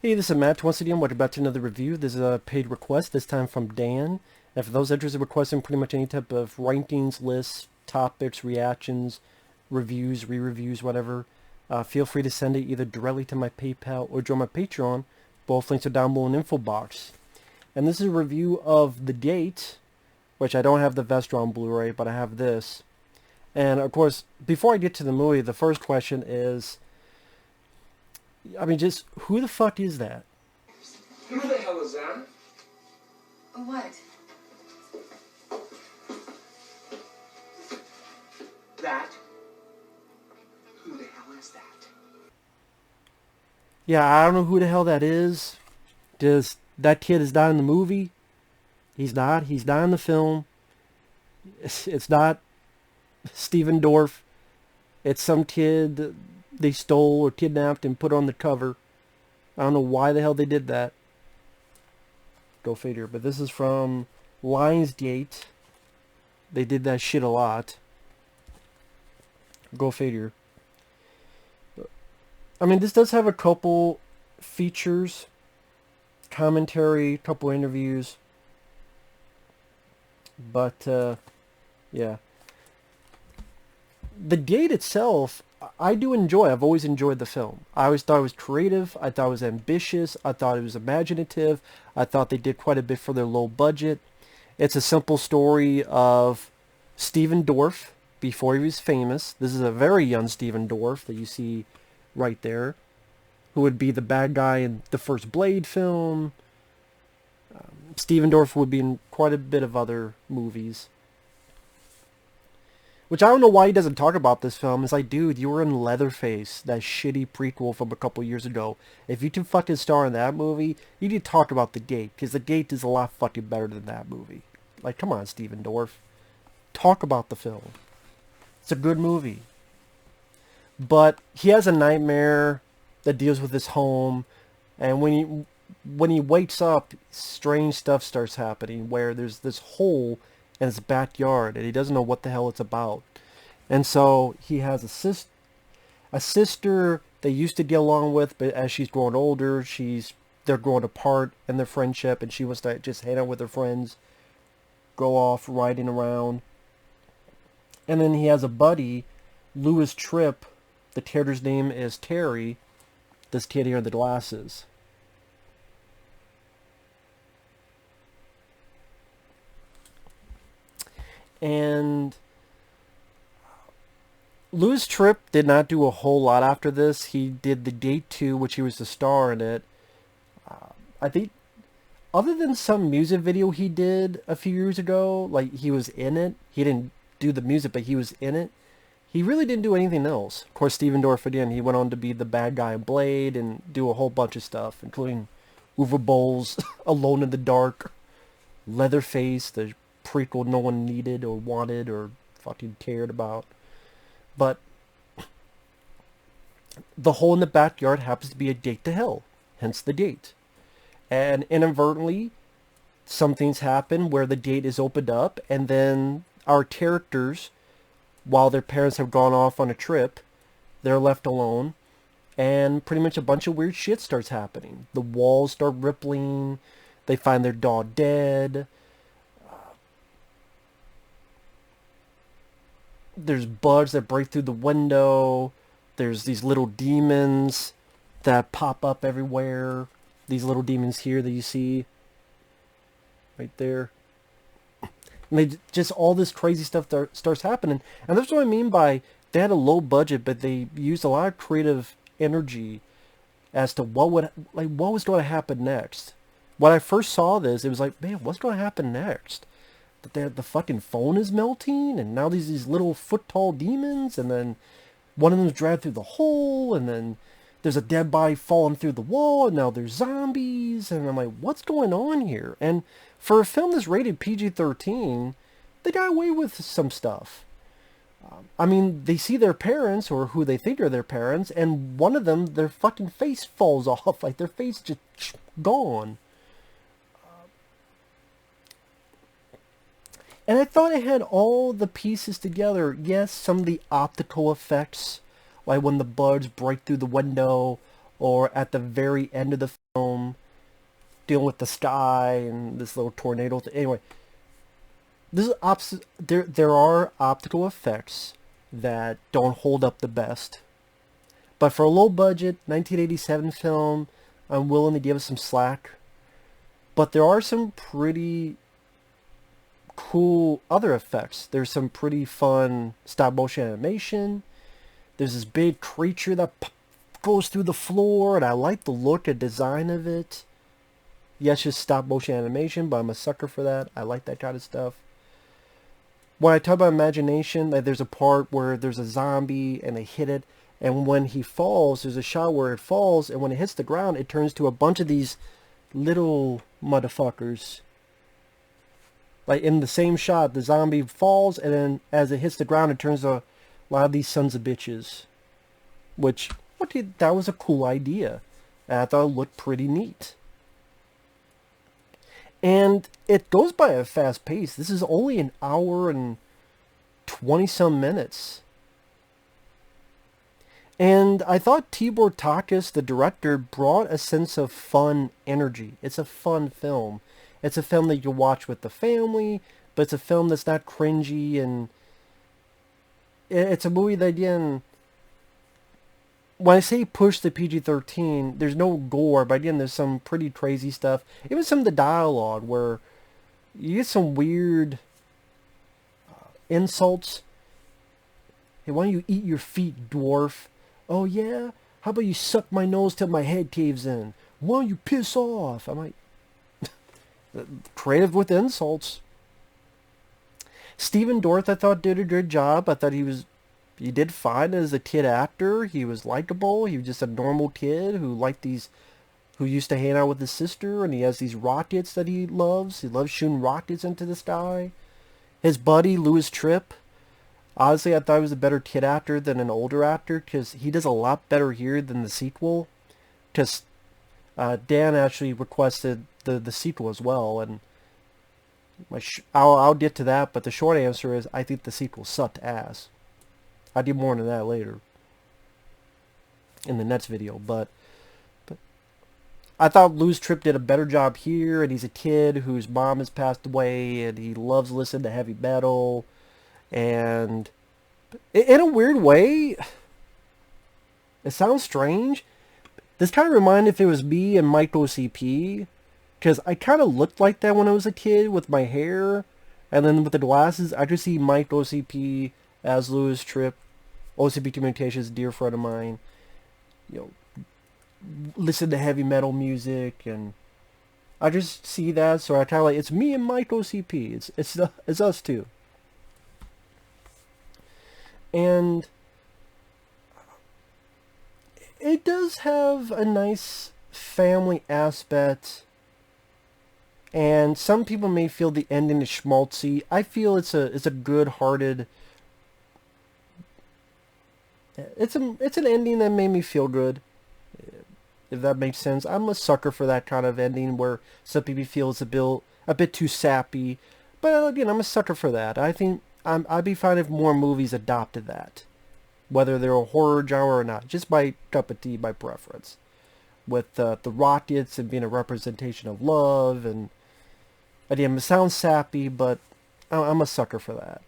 Hey, this is Matt once again. Welcome back to another review. This is a paid request, this time from Dan. And for those interested in requesting pretty much any type of rankings, lists, topics, reactions, reviews, re-reviews, whatever, feel free to send it either directly to my PayPal or join my Patreon. Both links are down below in the info box. And this is a review of The Gate, which I don't have the Vestra on Blu-ray, but I have this. And of course, before I get to the movie, the first question is, just who the fuck is that? Who the hell is that? What? That? Who the hell is that? Yeah, I don't know who the hell that is. Just, that kid is not in the movie. He's not. He's not in the film. It's not Stephen Dorff. It's some kid they stole or kidnapped and put on the cover. I don't know why the hell they did that. Go figure. But this is from Lionsgate. They did that shit a lot. Go figure. I mean, this does have a couple features, commentary, couple interviews. But, yeah. The Gate itself, I do enjoy. I've always enjoyed the film. I always thought it was creative. I thought it was ambitious. I thought it was imaginative. I thought they did quite a bit for their low budget. It's a simple story of Stephen Dorff before he was famous. This is a very young Stephen Dorff that you see right there, who would be the bad guy in the first Blade film. Stephen Dorff would be in quite a bit of other movies. Which I don't know why he doesn't talk about this film. It's like, dude, you were in Leatherface, that shitty prequel from a couple years ago. If you can fucking star in that movie, you need to talk about The Gate, because The Gate is a lot fucking better than that movie. Like, come on, Stephen Dorff. Talk about the film. It's a good movie. But he has a nightmare that deals with his home, and when he wakes up, strange stuff starts happening, where there's this hole in his backyard, and he doesn't know what the hell it's about. And so he has a sister they used to get along with, but as she's grown older, they're growing apart in their friendship, and she wants to just hang out with her friends, go off riding around. And then he has a buddy, Louis Tripp. The character's name is Terry, this kid here in the glasses. And Louis Tripp did not do a whole lot after this. He did The Gate 2, which he was the star in it. I think, other than some music video he did a few years ago, like he was in it. He didn't do the music, but he was in it. He really didn't do anything else. Of course, Stephen Dorff, again, he went on to be the bad guy in Blade and do a whole bunch of stuff, including Uwe Boll's Alone in the Dark, Leatherface, the prequel no one needed or wanted or fucking cared about. But the hole in the backyard happens to be a gate to hell, hence The Gate. And inadvertently, some things happen where the gate is opened up, and then our characters, while their parents have gone off on a trip, they're left alone, and pretty much a bunch of weird shit starts happening. The walls start rippling, they find their dog dead, there's bugs that break through the window, there's these little demons that pop up everywhere, these little demons here that you see right there. And they just, all this crazy stuff starts happening. And that's what I mean by they had a low budget, but they used a lot of creative energy as to what was going to happen next. When I first saw this, it was like, man, what's going to happen next? That the fucking phone is melting, and now these little foot-tall demons, and then one of them's dragged through the hole, and then there's a dead body falling through the wall, and now there's zombies, and I'm like, what's going on here? And for a film that's rated PG-13, they got away with some stuff. I mean, they see their parents, or who they think are their parents, and one of them, their fucking face falls off, like their face just gone. And I thought it had all the pieces together. Yes, some of the optical effects, like when the bugs break through the window, or at the very end of the film, dealing with the sky and this little tornado thing. Anyway, this is there are optical effects that don't hold up the best. But for a low budget 1987 film, I'm willing to give it some slack. But there are some pretty cool other effects. There's some pretty fun stop motion animation. There's this big creature that goes through the floor, and I like the look and design of it. Yes, just stop motion animation, but I'm a sucker for that. I like that kind of stuff. When I talk about imagination, like there's a part where there's a zombie and they hit it, and when he falls, there's a shot where it falls, and when it hits the ground, it turns to a bunch of these little motherfuckers. Like in the same shot, the zombie falls, and then as it hits the ground, it turns to a lot of these sons of bitches. That was a cool idea. And I thought it looked pretty neat. And it goes by a fast pace. This is only an hour and 20-some minutes. And I thought Tibor Takács, the director, brought a sense of fun energy. It's a fun film. It's a film that you watch with the family, but it's a film that's not cringy, and it's a movie that, again, when I say push the PG-13, there's no gore, but again, there's some pretty crazy stuff. Even some of the dialogue where you get some weird insults. Hey, why don't you eat your feet, dwarf? Oh yeah? How about you suck my nose till my head caves in? Why don't you piss off? I'm like, creative with insults. Stephen Dorff, I thought, did a good job. I thought he did fine as a kid actor. He was likable. He was just a normal kid who used to hang out with his sister, and he has these rockets that he loves. He loves shooting rockets into the sky. His buddy, Louis Tripp, honestly, I thought he was a better kid actor than an older actor, because he does a lot better here than the sequel. Because Dan actually requested the sequel as well, and I'll get to that, but the short answer is I think the sequel sucked ass. I'll do more into that later in the next video, but I thought Louis Tripp did a better job here, and he's a kid whose mom has passed away, and he loves listening to heavy metal, and in a weird way, it sounds strange. This kind of reminded if it was me and Mike OCP, because I kind of looked like that when I was a kid with my hair, and then with the glasses, I just see Mike OCP as Louis Tripp. OCP Communications, a dear friend of mine. Listen to heavy metal music, and I just see that, so I kind of like, it's me and Mike OCP. It's us too. And it does have a nice family aspect, and some people may feel the ending is schmaltzy. I feel it's a good-hearted. It's an ending that made me feel good, if that makes sense. I'm a sucker for that kind of ending where some people feel it's a bit too sappy, but again, I'm a sucker for that. I think I'd be fine if more movies adopted that, whether they're a horror genre or not. Just my cup of tea, my preference. With the rockets and being a representation of love, and again, it sounds sappy, but I'm a sucker for that.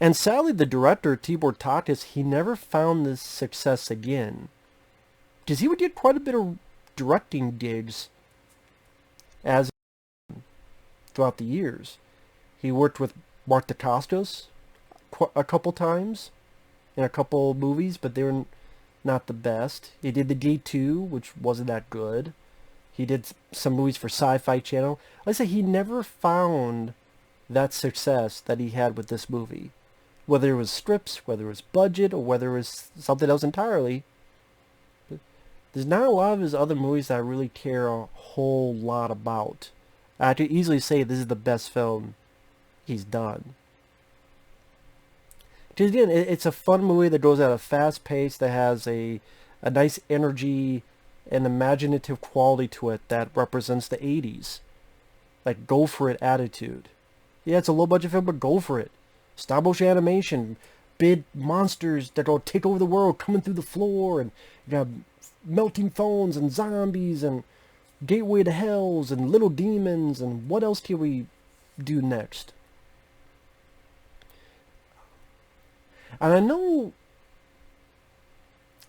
And sadly, the director, Tibor Takács, he never found this success again. Because he would get quite a bit of directing gigs throughout the years. He worked with Mark Dacascos a couple times in a couple movies, but they were not the best. He did the D2, which wasn't that good. He did some movies for Sci-Fi Channel. Like I say, he never found that success that he had with this movie. Whether it was scripts, whether it was budget, or whether it was something else entirely. There's not a lot of his other movies that I really care a whole lot about. I could easily say this is the best film he's done. Because again, it's a fun movie that goes at a fast pace, that has a nice energy and imaginative quality to it that represents the 80s. Like, go for it attitude. Yeah, it's a low budget film, but go for it. Stop motion animation, big monsters that will take over the world coming through the floor, and you got melting phones and zombies and gateway to hells and little demons, and what else can we do next? And I know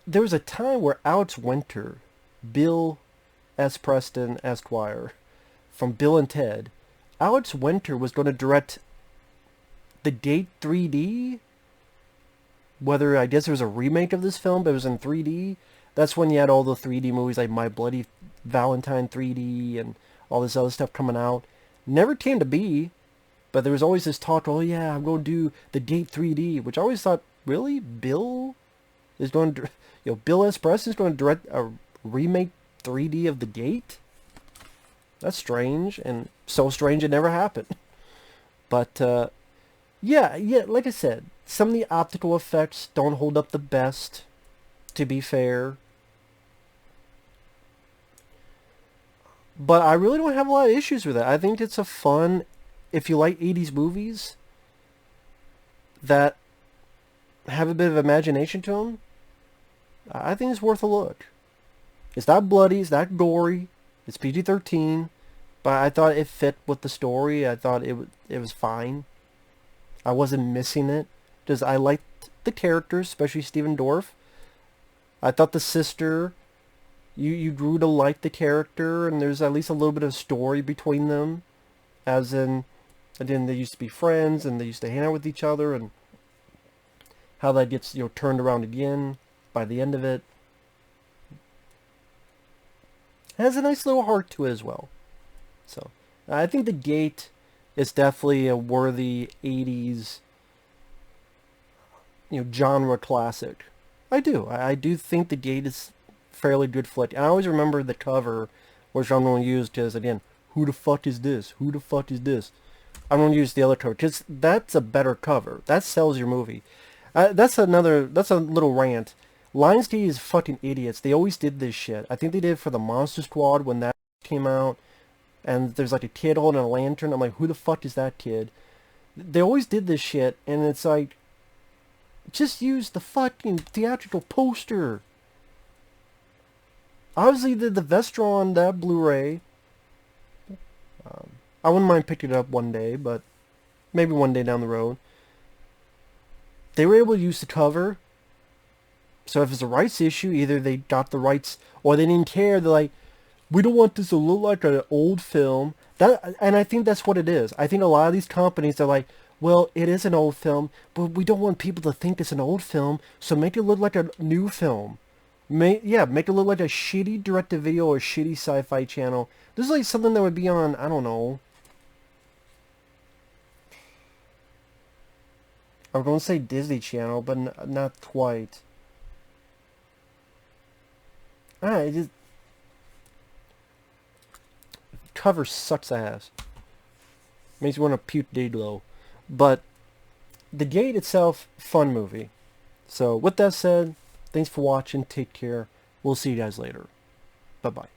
there was a time where Alex Winter, Bill S. Preston Esquire, from Bill and Ted, Alex Winter was going to direct The Date 3D. Whether, I guess there was a remake of this film, but it was in 3D. That's when you had all the 3D movies like My Bloody Valentine 3D and all this other stuff coming out. Never came to be, but there was always this talk, oh yeah, I'm going to do The Date 3D, which I always thought, really? Bill is going to, Bill S. Preston is going to direct a remake 3D of The Date? That's strange, and so strange it never happened. But, yeah, like I said, some of the optical effects don't hold up the best, to be fair. But I really don't have a lot of issues with it. I think it's a fun, if you like 80s movies that have a bit of imagination to them, I think it's worth a look. It's not bloody, it's not gory, it's PG-13, but I thought it fit with the story. I thought it was fine. I wasn't missing it, because I liked the characters, especially Stephen Dorff. I thought the sister, you grew to like the character, and there's at least a little bit of story between them, as in, again, they used to be friends, and they used to hang out with each other, and how that gets, turned around again by the end of it. It has a nice little heart to it as well. So, I think The Gate is definitely a worthy 80s, genre classic. I do. I do think The Gate is fairly good flick. I always remember the cover, which I'm going to use because, again, who the fuck is this? Who the fuck is this? I'm going to use the other cover because that's a better cover. That sells your movie. That's a little rant. Lionsgate is fucking idiots. They always did this shit. I think they did it for the Monster Squad when that came out. And there's like a kid holding a lantern. I'm like, who the fuck is that kid? They always did this shit, and it's like, just use the fucking theatrical poster. Obviously, the Vestron, that Blu-ray. I wouldn't mind picking it up one day, but maybe one day down the road. They were able to use the cover. So if it's a rights issue, either they got the rights or they didn't care. They're like, we don't want this to look like an old film. And I think that's what it is. I think a lot of these companies are like, well, it is an old film, but we don't want people to think it's an old film, so make it look like a new film. Make it look like a shitty direct-to-video or shitty sci-fi channel. This is like something that would be on, I don't know. I was going to say Disney Channel, but not quite. It just... cover sucks ass. Makes you want to puke Dayglow. But The Gate itself, fun movie. So with that said, thanks for watching. Take care. We'll see you guys later. Bye-bye.